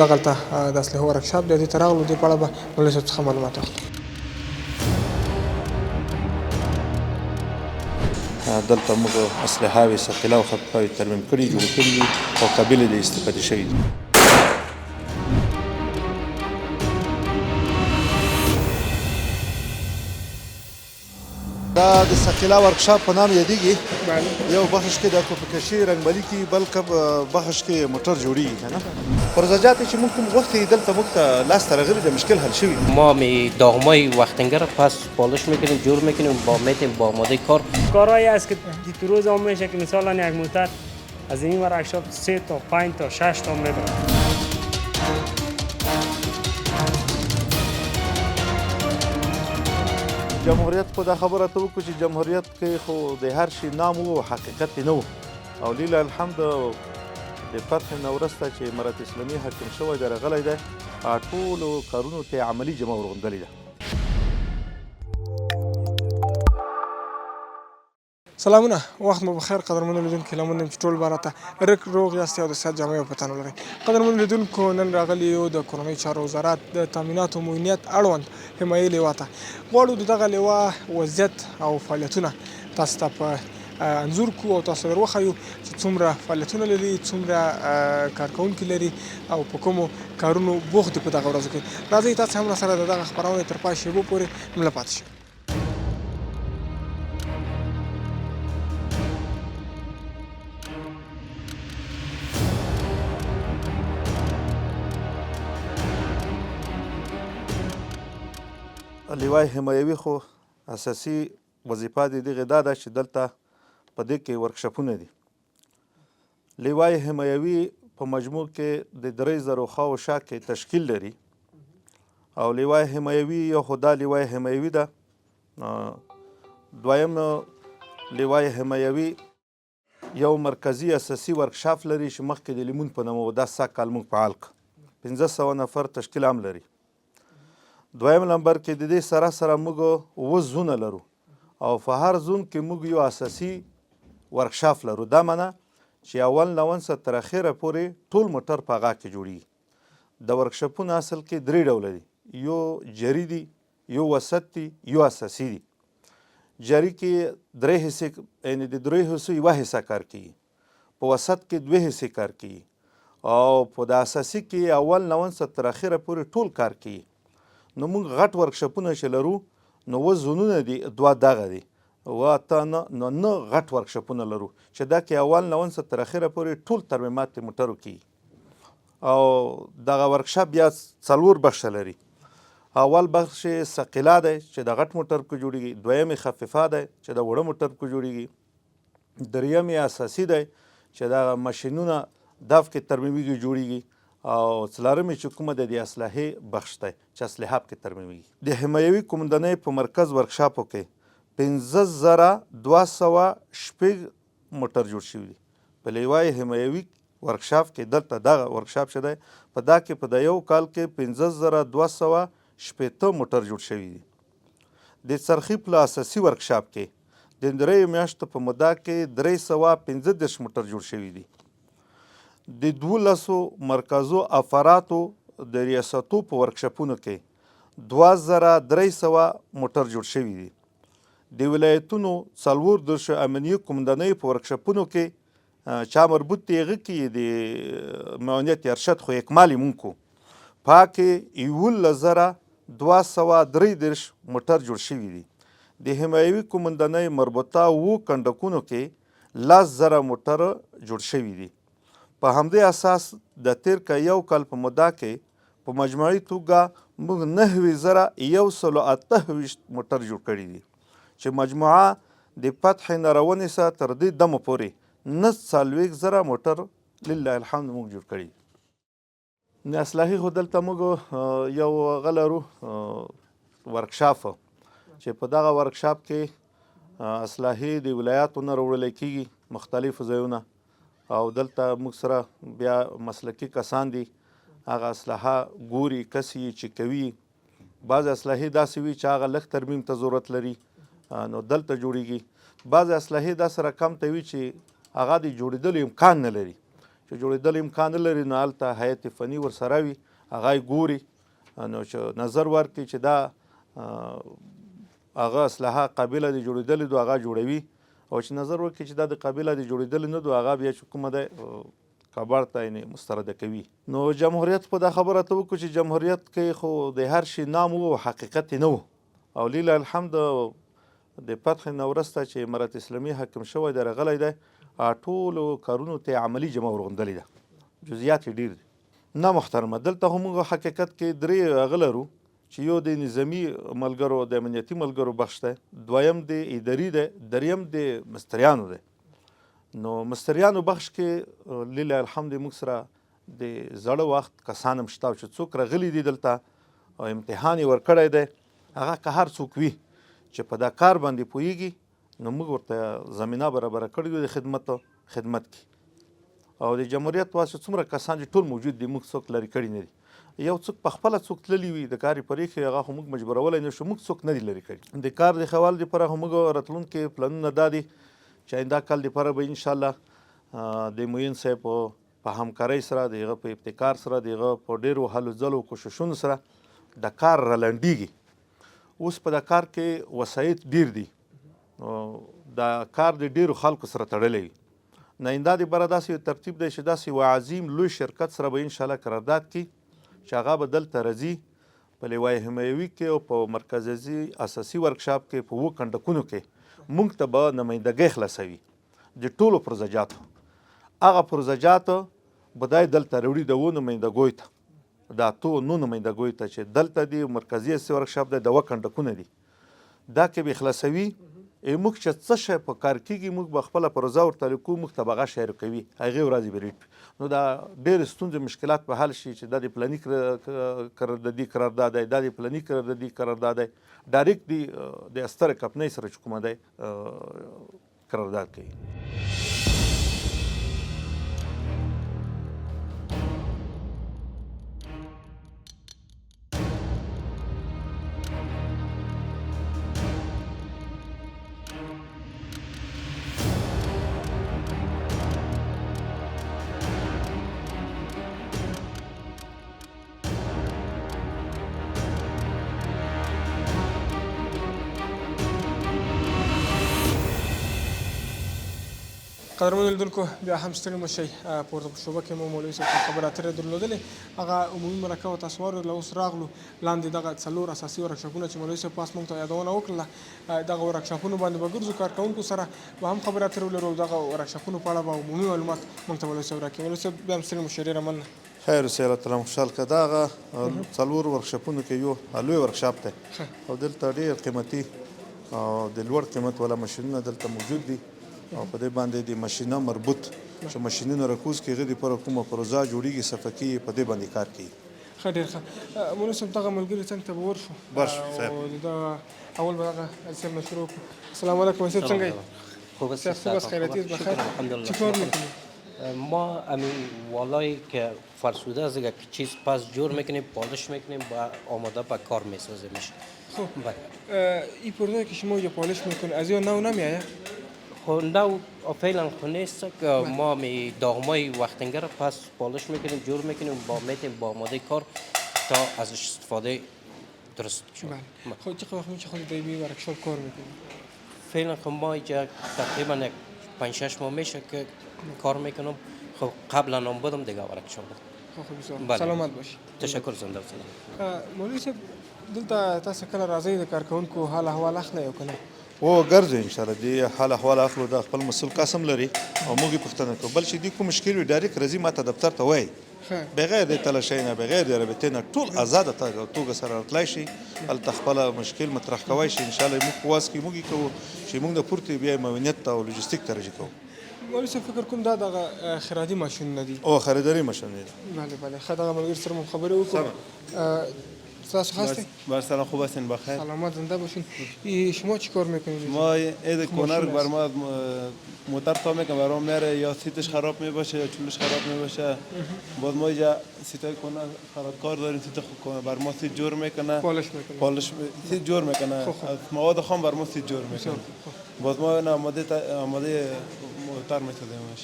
دغلته د اسلحو ورکشاپ دی، دې ته راغلو. دې په اړه به مولوي صاحب څخه معلومات اخلو. دلته موږ اسلحاوې ثقیله او خفیفه ترمیم کړي جوړې کړي دي او قابلې د استفادې شوي دي. دا د ثقیله ورکشاپ په نام یادېږي. یو بخش کې د توپکشي رنګبلي کې بلکې بخش کې موټر جوړېږي که نه. پروژه‌جات چې موږ کوم وخت دلته موږ ته لاسته راغلي د مشکل حل شوي. ما داغمای وقتنگر رو پس پالش میکنیم، جور میکنیم، با آماده کار. کارهایی است که تو روز هم میشه که مثلا یک موتر از این ورکشاپ 3 تا 5 تا 6 تا میبره. جمهوریت خو دا خبره ته وکړو چې جمهوریت کې خو د هر شي نام و حقیقت یې نه و، او لیله الحمد د فتح نه وروسته چې امارت اسلامي حاکم شوی دی راغلی دی، ټولو کارونو ته عملي جمع ورغندلې ده. سلامونه، وخت مو بخیر قدرمنو لیدونکو. هیله مند یم چې ټول به راته رک روغ یاست او د صحت جامې په تن ولرئ. قدرمنو لیدونکو، نن راغلي یو د کورنیو چارو وزارت د تامیناتو معاونیت اړوند حمایې لیوا ته. غواړو د دغه لیوا وضعیت او فعالیتونه تاسو ته په انځور کړو او تاسو در وښیو چې څومره فعالیتونه لري، څومره کارکوونکي لري او په کومو کارونو بوخت دي په دغه ورځو کې. راځئ تاسو هم راسره د دغه خپرونې تر پای شیبو پورې مله پاتې شئ. لیوای حمایوي خو اساسي وظیفه د دغې دا ده چې دلته په دې کې ورکشاپونه دي. لیوای حمایوي په مجموع کې د 3000 خواوشا کې تشکیل لري، او لیوای حمایوي یو خو دا لیوای حمایوي ده. دویم لیوای حمایوي یو مرکزي اساسي ورکشاپ لري چې مخکې د لیمون په نامه و، دا سږ کال موږ فعال کړ. 1500 نفر تشکیل هم لري. دویم نمبر کې د دې سره سره موږ 9 زونه لرو، او په هر زون کې موږ یو اساسي ورکشاپ لرو. دا معنی چې اول نون څخه تر اخره پورې ټول موټر په هغه کې جوړیږي. د ورکشاپونه اصل کې 3 ډوله دي، یو جري دي، یو وسط دي، یو اساسي دي. جري کې 3 حصې، یعنې د 3 حصو یوه حصه کار کوي، په وسط کې 2 حصې کار کوي، او په د اساسي کې اول نون څخه تر اخره پورې ټول کار کوي. نو موږ غټ ورکشاپونه چې لرو نو 9 زونونه دي، 2 دغه دي، 8 نو 9 غټ ورکشاپونه لرو چې دا کې اول نون څخه تر اخره پورې ټول ترمیمات د موټرو کوي. او دغه ورکشاپ بیا 4 بخشه لري. اول بخش ثقیله دی چې د غټ موټر کو جوړیږي، دویم خفیفه دی چې د وړه موټر کو جوړیږي، دریم اساسي دی چې د ماشینونه دف کې ترمیمیږي جوړیږي، او څلورم چې کومه د اسلحې بخش دی چې اسلحه پکې ترمیمیږي. د حمایوي قومندانۍ په مرکز ورکشاپو کې 15206 موټر جوړ شوي دي. په لیوای حمایوي ورکشاپ کې دلته دغه ورکشاپ چې دی په دا کې په د یو کال کې 15216 موټر جوړ شوي دي. د څرخي په اساسي ورکشاپ کې د 3 میاشتو په موده کې 315 موټر جوړ شوي دي. د 12 مرکزو افراتو د ریاستو په ورکشاپونو کې 2300 موټر جوړ شوي دي. د ولایتونو 14 امنیه قومندانۍ په ورکشاپونو کې چا مربوط دی هغه کې د معاونیت ارشد خو اکمالي مونږ کو، په کې 11233 موټر جوړ شوي دي. د حمایوي قومندانۍ مربوطه 7 کنډکونو کې 10,000 موټر جوړ شوي دي. په همدې اساس د تیر که یو کال په موده کې په مجموعي توګه موږ 9128 موټر جوړ کړي دي، چې مجموعه د فتح نه راونیسه تر دې دمه پورې 49,000 موټر لله الحمد موږ جوړ کړي. اسلحې خو دلته موږ یو هغه لرو ورکشاپ چې په دغه ورکشاپ کې اسلحې د ولایاتو نه راوړلی کېږي مختلفو ځایونه، او دلته موږ سره بیا مسلکي کسان دي، هغه اسلحه ګوري، کسي چې کوي. بعضې اسلحې داسې وي چې هغه لږ ترمیم ته ضرورت لري نو دلته جوړیږي. بعضې اسلحې دا سره کم ته وي چې هغه د جوړېدلو امکان نه لري، چې جوړېدل امکان نه لري نو هلته هیئت فني ورسره وي هغه یې ګوري نو چې نظر ورکړي چې دا هغه اسلحه قابله د جوړېدلې دو هغه جوړوي او چې نظر وکړي چې دا د قابله د جوړېدلې نه دو هغه بیا چې کومه دی کابل ته یعنې مسترده کوي. نو جمهوریت په دا خبره ته وکړو چې جمهوریت کې خو د هر شي نام و او حقیقت یې نه و او لیله الحمد د فتح نه وروسته چې امارت اسلامي حاکم شوی دی راغلی دی ټولو کارونو ته عملي جمع ورغندلې ده جزئیات یې ډېر دي. نه محترمه دلته خو موږ حقیقت کې درې هغه لرو چې یو د نظامي ملګرو د امنیتي ملګرو بخش دی دویم د اداري دی دریم د مستریانو دی. نو مستریانو بخش کې لیله الحمد موږ سره د زړه وخت کسان هم شته چې څوک راغلي دي دلته او امتحان یې ورکړی دی هغه که هر څوک وي چې په دا کار باندې پوهېږي نو موږ ورته زمینه برابره کړې وي د خدمت کې او د جمهوریت واسطه څومره کسان چې ټول موجود دي موږ څوک لرې کړي نه دي. یو څوک په خپله څوک تللي وي د کار یې پرېښي هغه خو موږ مجبورولی نه شو موږ څوک نه دي لرې کړي. د کار د ښه والي دپاره خو موږ راتلونکي پلانونه دا دي چې آینده کال دپاره به انشاءالله د معین صاحب په همکارۍ سره د هغه په ابتکار سره د هغه په ډېرو هلو ځلو کوششونو سره د کار رالنډېږي. اوس په دا کار کې وسایط ډېر دي دا کار د ډېرو خلکو سره تړلی وي. ناینده دپاره داسې یو ترتیب دی چې داسې یو عظیم لوی شرکت سره به انشاءالله قرارداد کړي چې هغه به دلته راځي په لیوای حمایوي کې او په مرکزي اساسي ورکشاپ کې په 7 کنډکونو کې موږ ته به نمایندګۍ خلاصوي د ټولو پروژهجاتو. هغه پروژهجاتو به دی دلته راوړي د 7 نمایندګیو ته د 8 نمایندګیو ته چې دلته دي مرکزي اساسي ورکشاپ دی د 7 کنډکونه دي دا کې به خلاصوي. موږ چې څه شی په کار کېږي موږ به خپله پروژه ورته لیکو موږ ته به هغه شی راکوي هغې ورځې به ریټ وي. نو دا ډېرې ستونزې مشکلات به حل شي چې دا د پلاني قراردادي قرارداد دی دا د پلاني قراردادي قرارداد دی ډایرکټ دی د سترې کمپنۍ سره چې کومه دی قرارداد کوي. قدرمنو لیدونکو بیا هم ستړي مه شئ پورته په شعبه کې مو مولوي صاحب څخه خبرې اترې درلودلې هغه عمومي مرکه او تاسو واورئ اوس راغلو لاندې دغه 4 اساسي ورکشاپونه چې مولوي صاحب پاس موږ ته یادونه وکړله دغه ورکشاپونو باندې به ګرځو کارکوونکو سره به هم خبرې اترې ولرو او دغه ورکشاپونو په اړه به عمومي معلومات موږ ته مولوي صاحب راکړي. مولوي صاحب بیا هم ستړي مه شئ ډېره مننه. خیر اوسئ الله تعالی خوشحال کړه. دا هغه 4 ورکشاپونو کې یو لوی ورکشاپ دی او دلته ډېر قیمتي او د لوړ قیمت والا ماشینونه دلته موجود دي او په دې باندې د ماشینه مربوط چې ماشینونه راکوز کې هغې دپاره کومه پروژه جوړېږي صفحه په دې باندې کار کوي. ښه ډېر ښه. مولوي صاحب دغه ملګري څنګ ته به ورشو او دغه اول به دغه صاحب نه شروع کړو. السلام علیکم صاحب څنګه یې؟ خوب است خوب است خیراتی است بخیر. چی کار میکنید؟ ما همین والایی که فرسوده از یک چیز پس جور میکنیم پالش میکنیم و آماده به کار میسازیمش. خب این پرده که شما اینجا پالش میکنید از یا نو نمیآید؟ خب نو فعلا خو نیست که ما می داغمای وقتنگر پس پالش میکنیم جور میکنیم با میتیم با آماده کار تا ازش استفاده درست شد. بله. خب چقدر وقت میشه خود دیمی ورکشاپ کار میکنید؟ فعلا خب ما اینجا تقریبا یک 5-6 ماه میشه که کار میکنم. خب قبلا هم بودم دیگه ورکشاپ بود. خب بسیار سلامت باشی. تشکر زنده باشید. مولوي صاحب دلته تاسو کله راځئ د کارکوونکو حال احوال اخلئ او که نه؟ او ګرځو انشاءالله دې حال احوال اخلو د خپل مسؤل قسم لري او موږ یې پوښتنه کوو بل چې دوی کوم مشکل وي ډایرکټ راځي ما ته دفتر ته وایي بغیر د تلاشۍ نه بغیر د رابطې نه ټول آزاده توګه سره راتلی شي هلته خپله مشکل مطرح کوی شي انشاءالله موږ په واس کې موږ یې کوو چې موږ د پورتې بیا معاونیت ته او لوجستیک ته رجوع کوو. مولوي صاحب فکر کوم دا دغه خیراتي ماشینونه دي او خریداري ماشینونه دي. بله بله ښه دغه ملګري سره مو خبرې وکړو. تاسو هستین؟ بر سلام خوب هستین بخیر. سلامت زنده باشین. شما چی کار میکنید؟ ما عید کنر بر ما موتر تا میکنم برام میاره یا سیتش خراب میباشه یا چولش خراب میباشه بعد ما اینجا سیتای کنر خرابکار داریم سیت بر ما سیت جور میکنه پالش سیت جور میکنه از مواد خام بر ما سیت جور میکنه بعد ما آماده موتر میسازیمش.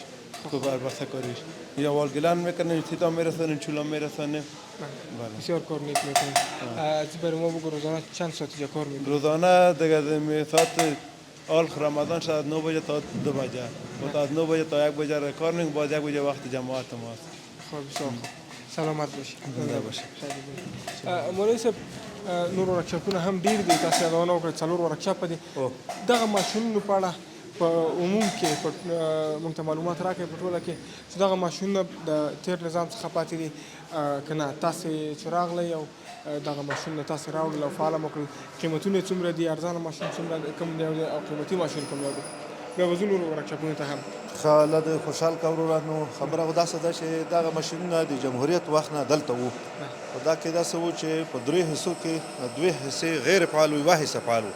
که بر بسته کاریش یا والگلان میکنیم سیتا میرسانیم چولا میرسانیم بسیار کار نیک میکنید. از برای ما بگو روزانه چند ساعت اینجا کار میکنید؟ روزانه دیگه ساعت آلخ رمضان شاید 9 بجه تا 2 بجه و از 9 بجه تا 1 بجه کار میکنیم، باز 1 بجه وقت جماعت ماست. خب بسیار خوب. سلامت باشی. زنده باشی. مولوی صاحب نور ورکشاپونه هم ډیر دي، تاسو یادونه وکړه 4 ورکشاپ دي. دغه ماشینونو په اړه په عموم کې موږ ته معلومات راکړئ په ټوله کې چې دغه ماشینونه د تیر نظام څخه پاتې دي که نه؟ تاسې چې راغلی او دغه ماشینونه تاسې راوړل او فعاله مو کړل، قیمتونه یې څومره دي؟ ارزانه ماشین څومره کوم دی او قیمتي ماشین کوم دی؟ بیا به ځو نورو ورکشاپونو ته هم. ښه له د خوشحال کا ورورانو خبره خو داسې ده چې دغه ماشینونه د جمهوریت وخت نه دلته وو، خو دا کې داسې وو چې په 3 حصو کې 2 حصې غیر فعال وي، 1 حصه فعال وو.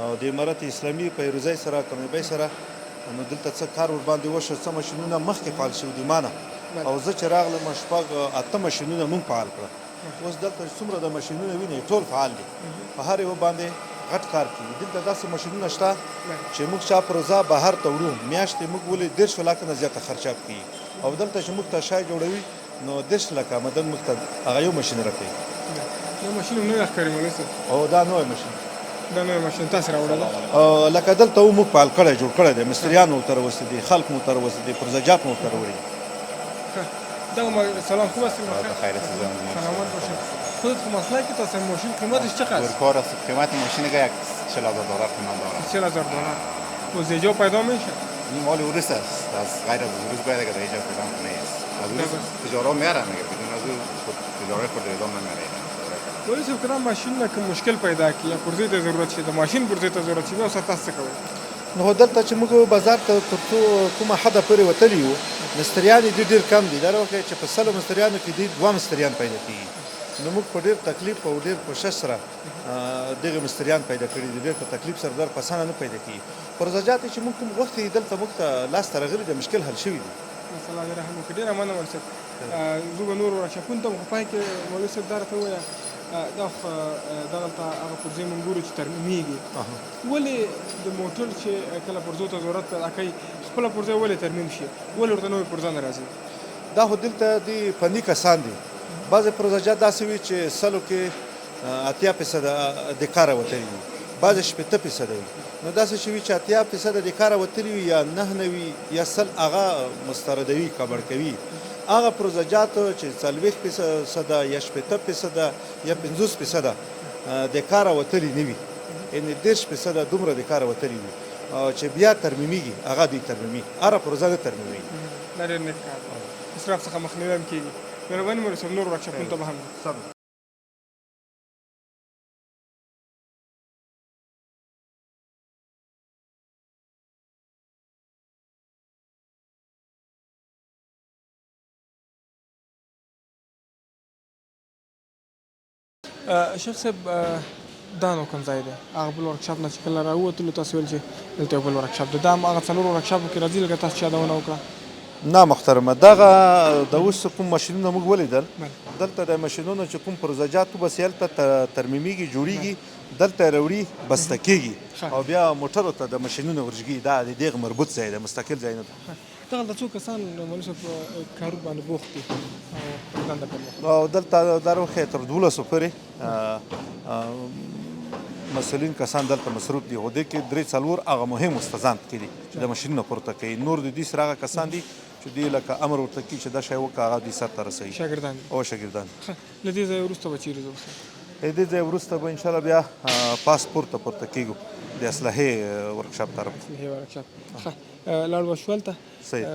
او د امارت اسلامي پیروزۍ سره کامیابۍ سره نو دلته څه کار ورباندې وشو، څه ماشینونه مخکې فعال شوي دي مانه، او زه چې راغلم شپږ 8 ماشینونه مونږ فعال کړل. اوس دلته څومره د ماشینونه وینئ ټول فعال دي، په هر یوه باندې غټ کار کوي. دلته داسې ماشینونه شته چې موږ چا پروژه بهر ته وړو، میاشتې موږ ولې 10 لکه نه زیاته خرچه کوي، او دلته چې موږ ته شای جوړوي نو 10 لکه آمدن موږ ته هغه یو ماشین راکوي. دا ماشین هم نوی ښکاري مولوي صاحب. او دا نوی ماشین، دا نوی ماشین تاسې راوړلی؟ لکه دلته و موږ فعال کړی جوړ کړی دی، مستریان مو ورته راوستي دي، خلک مو ورته راوستي دي، پروژهجات مو ورته راوړي. سلام، خوب هستید؟ خیر سلام. سلامت باشید. خودت که مسئله که تاسه ماشین قیمتش چقدر؟ کار است. قیمت ماشین که $40,000 قیمت داره. $40,000. و ایجا پیدا میشه؟ این مال ورث است. از غیر از ورث باید اگر ایجا پیدا کنه است. از ورث تجارت میاره میگه، بدون از او تجارت خود ادامه نمیره. ولی صاحب که ماشین که مشکل پیدا کی یا پرزې ته ضرورت شي، د ماشین پرزې ته ضرورت شي، بیا سره تاسو څه کوئ؟ نو دلته چې موږ بازار ته تر څو کومه حده پورې وتلي یو، مستریان یې ډېر کم دي. دا راوښیه چې په 100 مستریانو کې 2 مستریان پیدا کېږي. نو موږ په ډېر تکلیف او ډېر کوشش سره دغه مستریان پیدا کړي دي. ډېر په تکلیف سره در په اسانه نه پیدا کېږي. پروژهجات چې موږ کوم وخت یې دلته موږ ته لاسته راغلي دي، مشکل حل شوي دي. الله دې رحم وکړي. ډېره مننه مولوي صاحب. زه به نور ورکشاپونو ته په پای کې مولوي صاحب دا راته ووایه، دغلته هغه پرزې مونږ ګورو چې ترمیمېږي، ولې د موټر چې کله پرزو ته ضرورت پیدا کوي خپله پرزه ولې ترمیم شي، ولې ورته نوې پرزه نه راځي؟ دا خو دلته د فني کسان دي. بعضې پروژهجات داسې وي چې 100 کې 80% د کاره وتلي وي، بعضې 80% وي. نو داسې چې وي چې 80% د کاره وتلي وي یا 9 وي یا 100 هغه مستردوي کبړ کوي. هغه پروژهجات چې 40% یا 80% یا 50% د کاره وتلي نه وي، یعنې 10% دومره د کاره وتلي وي چې بیا ترمیمېږي، هغه دوی ترمیمي، هره پروژه نه ترمیمېږي. دا ډېر نیک کار دی. اسراف څخه مخنیوی هم کېږي. مهرباني مولوي صاحب، نور ورکشاپونو ته به هم ځو. شیخ صاحب، دا نو کوم ځای دی؟ هغه بل ورکشاپ نه چې کله راووتلو تاسو ویل چې دلته یو بل ورکشاپ دی، دا هم هغه 4 ورکشاپو کې راځي لکه تاسو چې یادونه وکړه؟ نه محترمه، دغه د اوس کوم ماشینونه موږ ولیدل، دلته د ماشینونو چې کوم پروژهجات وباسي هلته ترمیمېږي، جوړېږي، دلته یې راوړي، بسته کېږي او بیا موټرو ته د ماشینونه ورژږي. دا د دغه مربوط ځای دی، مستقل ځای نه دی. دغلته څو کسان مولوي صاحب کارو باندې بوخت دي او دنده کوي؟ او دلته دا راوښیه تر 1200 پورې مسؤلین کسان دلته مصروف دي، خو دې کې 3-4 هغه مهم استادان کې دي چې د ماشینونه پورته کوي. نور د دې سره هغه کسان دي چې دوی لکه امر ورته کوي چې دا شی وکړه، هغه دوی سرته رسوي. شاګردان او شاګردان. له دې ځایه وروسته به چیرې ځو؟ له دې ځایه وروسته به انشاءالله بیا پاسپورت ته پورته کېږو، د اسلحې ورکشاپ طرف ته. اسلحې ورکشاپ. ښه، لاړ به شو هلته، صحیح.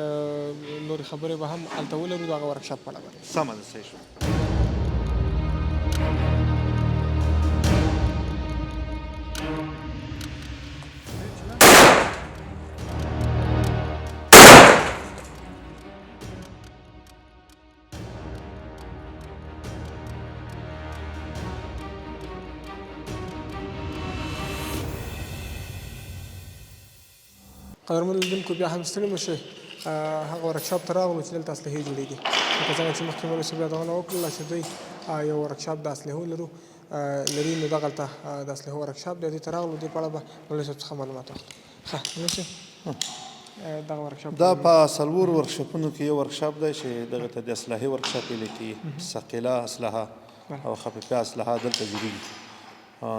نورې خبرې به هم هلته ولرو د هغه ورکشاپ په اړه باندې. سمه ده، صحیح شو. قدرمنو لیدونکو، بیا هم ستړي مه شئ، هغه ورکشاپ ته راغلو چې دلته اسلحې جوړېږي. لکه څنګه چې مخکې مولوي صاحب یادونه وکړله چې دوی یو ورکشاپ د اسلحو لري، نو دغلته د اسلحو ورکشاپ دی، دې ته راغلو. دې په اړه به مولوي صاحب څخه معلومات واخلو. ښه مولوي صاحب، دغه ورکشاپ دا په څلور ورکشاپونو کې یو ورکشاپ دی چې دغه ته د اصلاحي ورکشاپ ویل کېږي. ثقیله اسلحه او خفیفه اسلحه دلته جوړېږي.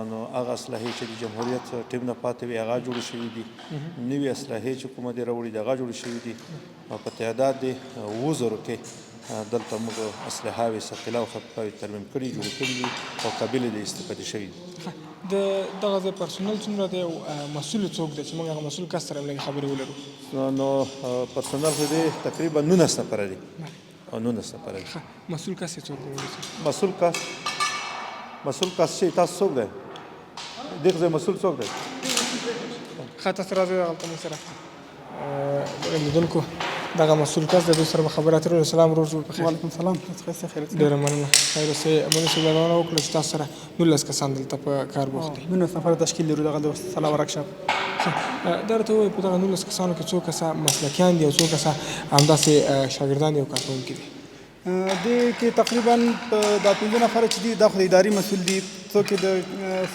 نو هغه اسلحې چې د جمهوریت ټیم نه پاتې وي هغه جوړې شوي دي. نوي اسلحې چې کومه دې راوړي دي هغه جوړې شوي دي. او په تعداد د 7,000 کې دلته موږ اسلحه وې ثقیله او خفیفه ترمیم کړي جوړې کړي دي او قابلې د استفادې شوي دي. د دغه ځای پرسونل څومره دی او مسؤل څوک دی چې موږ هغه مسؤل کس سره لږ خبرې ولرو؟ نو پرسونل خو دی تقریبا 19 نفره دي او 19 نفره دي. مسؤل کس یې څوک دی؟ مسؤل کس چې تاسو څوک دی؟ دغه ځای مسؤل څوک دی؟ ښه تاسو راځئ دغلته موږ سره لیدونکو دغه مسؤل کس دی، دوی سره به خبرې اترې وکړو. سلام ورور، جوړ بخیر. وعلیکم السلام. ډېره مننه. خیر اوسئ. مولوي صاحب یادونه وکړه چې تاسو سره 19 کسان دلته په کار بوخت دي. 19 نفره تشکیل لرو دغه د سلا ورکشاپ. دا راته ووایئ په دغه 19 کسانو کې څو کسه مسلکیان دي او څو کسه همداسې شاګردان دي او کارکوونکي دي؟ دې کې تقریبا دا 15 نفره چې دي دا خو د اداري مسؤل دي، څوک یې د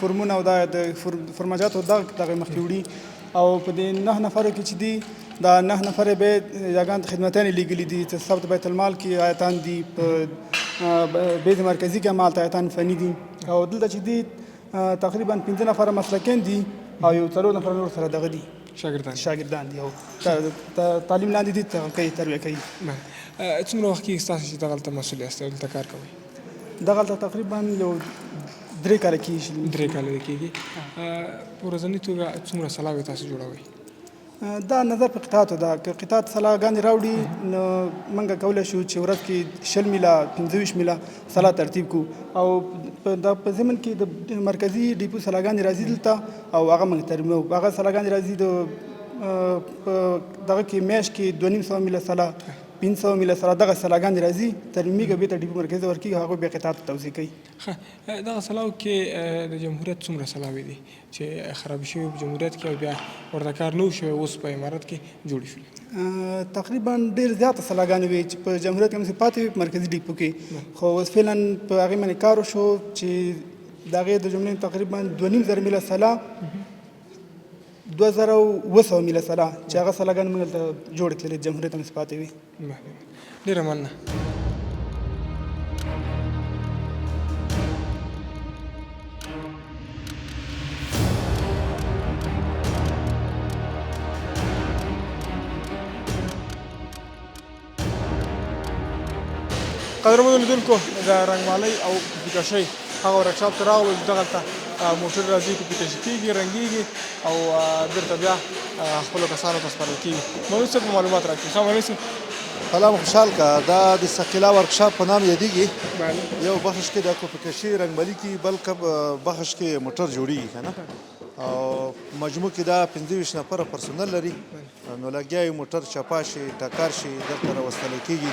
فورمونه او د فرماجاتو دغه مخکې وړي، او په دې 9 نفرو کې چې دي دا 9 نفره به یاګان خدمتیان لیږلي دي چې ثبت بیت المال کې آیتان دي، په بیت مرکزي کې مال آیتان فني دي، او دلته چې دي تقریبا 15 نفره مسلکیان دي او یو 4 نفره نور سره دغه دي شاګردان دي او تعلیم لاندې دي تربیه کوي. څومره وخت کېږي ستاسو چې دغلته مسؤل یاست او دلته کار کوئ؟ دغلته تقریبا یو 3 کاله کېږي. 3 کاله کېږي. په ورځنۍ توګه څومره سلاوې تاسو جوړوئ؟ دا نظر په قطعاتو ده. که قطعات سلاګانې راوړي نو موږ کولی شو چې ورځ کې 20 میله 25 میله سلا ترتیب کړو، او په ضمن کې د مرکزي ډیپو سلاګانې راځي دلته او هغه موږ ترمیموو. هغه سلاګانې راځي دغه کې میاشت کې 250 میله سلا 500 میله سلا دغه سلاګانې راځي ترمیمېږي، بېرته ډیپو مرکزي ته ورکېږي، هغوی بیا قطعاتو توزیع کوي. دغه سلاو کې د جمهوریت څومره سلاوې دي چې خرابې شوي په جمهوریت کې او بیا ورته کار نه شوی اوس په امارت کې جوړې شولې؟ تقریبا ډېر زیاته سلاګانې وې چې په جمهوریت کې همسې پاتې وې په مرکزي ډیپو کې، خو اوس فعلا په هغې باندې کار وشو چې د هغې د جملې تقریبا 2,500 میله سلا 2,700 میله سلا چې هغه سلاګانې موږ دلته جوړې کړلې جمهوریت همسې پاتې وې. ډېره مننه. قدرمنو لیدونکو د رنګمالۍ او کشۍ هغه ورکشاپ ته راغلو چې دغلته موټر راځي کشي کېږي، رنګېږي او بېرته بیا خپلو کسانو ته سپارل کېږي. مولوي صاحب معلومات راکړي. ښه مولوي صاحب. الله مو خوشحال کا. دا د ثقیله ورکشاپ په نام یادېږي. یو بخش کې د کشي رنګمالي کې، بل بخش کې موټر جوړېږي که نه، او مجموع کې دا 25 نفره پرسونل لري. نو لګیا یې موټر چپا شي ټکر شي دلته راوستلی کېږي.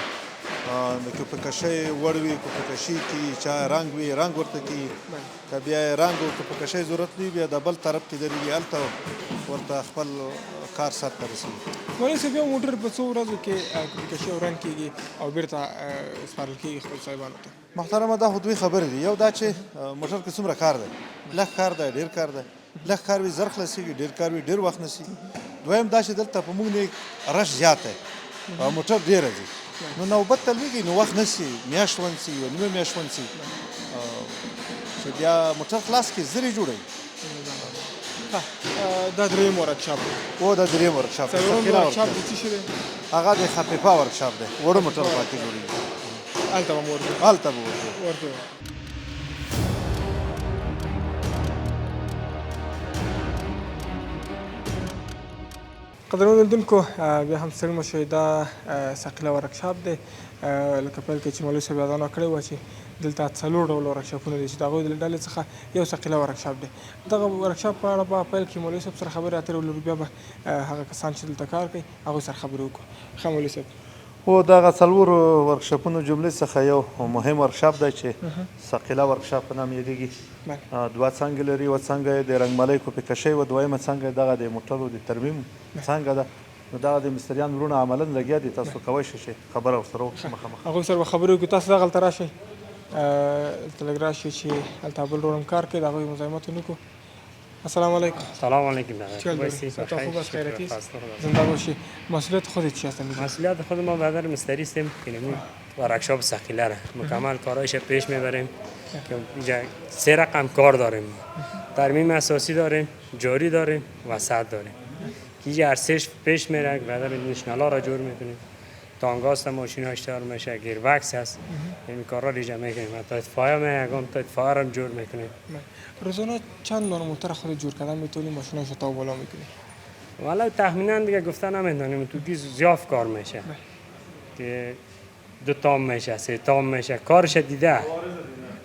نو که په کشۍ وړ وي، که په کشي کې چا رنګ وي رنګ ورته کوي، که بیا یې رنګ او که په کشۍ ضرورت نه وي بیا د بل طرف کې درېږي هلته ورته خپل کار سرته رسوي. مولوي صاحب یو موټر په څو ورځو کې کشي او رنګ کېږي او بېرته سپارل کېږي خپل صاحبانو ته؟ محترمه دا خو دوی خبرې دي. یو دا چې موټر کې څومره کار دی، لږ کار دی ډېر کار دی، لږ کار وي زر خلاصېږي، ډېر کار وي ډېر وخت نیسي. دویم دا چې دلته په موږ نه رش زیات دی او موټر ډېره ځي، نو نوبت ته لوېږي نو وخت نیسي، میاشت ونیسي یوه نیمه میاشت ونیسي چې بیا موټر خلاص کړي زر یې جوړوي. دا درېیم ورکشاپ دی. او دا درېیم ورکشاپ دی. څلورم ورکشاپ د څه شي دی؟ هغه د خفیفه ورکشاپ دی. وړه موټر پاتې جوړېږي، هلته به مو ورځو. هلته به ورځو. قدرمنو لیدونکو بیا هم ستړي مه شئ. دا ثقیله ورکشاپ دی. لکه پیل کې چې مولوي صاحب یادونه کړې وه چې دلته 4 ډوله ورکشاپونه دي چې د هغوی د ډلې څخه یو ثقیله ورکشاپ دی. دغه ورکشاپ په اړه به پیل کې مولوي صاحب سره خبرې اترې ولرو، بیا به هغه کسان چې دلته کار کوي هغوی سره خبرې وکړو. ښه مولوي صاحب. او دغه 4 ورکشاپونو جملې څخه یو مهم ورکشاپ دی چې ثقیله ورکشاپ په نام یادېږي. 2 څانګې لري. یوه څانګه یې د رنګمالۍ کوپې کشۍ وه، دویمه څانګه یې دغه د موټرو د ترمیم څانګه ده. نو دغه د مستریان وروڼه عملاً لګیا دي، تاسو کولی شئ چې خبره ورسره وکړئ مخامخ. هغوی سره به خبرې وکړو. تاسو دغلته راشئ، دلته لږ راشئ چې هلته بل ورور هم کار کوي، د هغوی مزاحمت ونه کړو. السلام علیکم. سلام علیکم. چیکار داری؟ تو خوب است، خیراتی است؟ زنده باشی. مسئولیت خودت چی هست؟ مسئولیت خود ما برادر مستری هستیم که ورکشاپ ثقیله را مکمل کارایش پیش میبریم که اینجا 3 رقم کار داریم. ترمیم اساسی داریم، جاری داریم و سد داریم که اینجا هر سهش پیش میره. برادر نشنالا را جور میکنیم، تانگاست ماشین ها اشتغال میشه، گیروکس هست، این کارا را اینجا میکنیم. تا اتفاقی میگم تا اتفاقی را جور میکنیم. روزانه چند دانه موتر خود جور کردن میتونی ماشیناش تا بالا میکنی؟ والا تخمینا دیگه گفتن نمیدونیم، تو کی زیاف کار میشه که 2 تام میشه، 3 تام میشه، کارش دیده،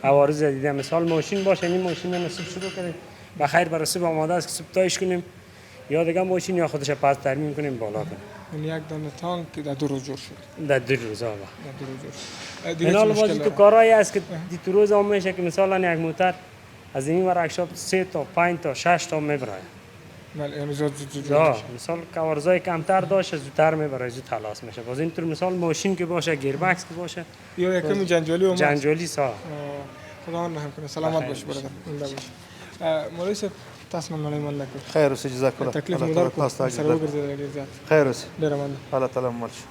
عوارض دیده. مثال ماشین باشه، این ماشین نصب شروع کنیم بخیر برای صبح آماده است که صبح تایش کنیم، یا دیگه ماشین یا خودش پس ترمیم کنیم بالا کنیم. یعنی یک دانه تانک در 2 روز جور شد. در 2 روز آقا. در 2 روز جور شد. دیگه این چی حال مشکل بازی تو داره؟ کارایی است که دی تو روز هم میشه که مثلا یک موتر از این ورکشاپ 3 تا 5 تا 6 تا میبره. بله، یعنی زود یا میشه. مثال کارزای کمتر داشته زودتر میبره، زود خلاص میشه. باز اینطور مثال ماشین که باشه، گیربکس که باشه، یا یکم جنجالی و جنجالی سا. خدا من رحم کنه. سلامت باش برادر. زنده باش. مولوی صاحب تاسو نن ملای من نکړ. خیر اوسې جزاک الله. تکلیف الله مو تعالی درکړ. تاسو ته اجر سره درکړي. وګرځېدل ډېر زیات. خیر اوسې. ډېره مننه. الله تعالی مو مل شي.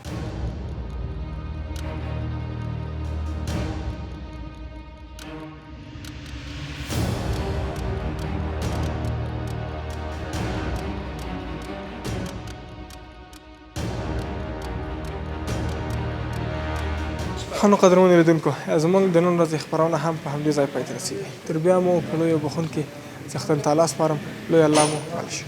خانو قدرمن لیدونکو زموږ د نن ورځې خپرونه هم په همدې ځای پای ته رسېږي. تر بیا مو په لویو بخښونکي څښتن تعالی سپارم. لوی الله مو مل شي.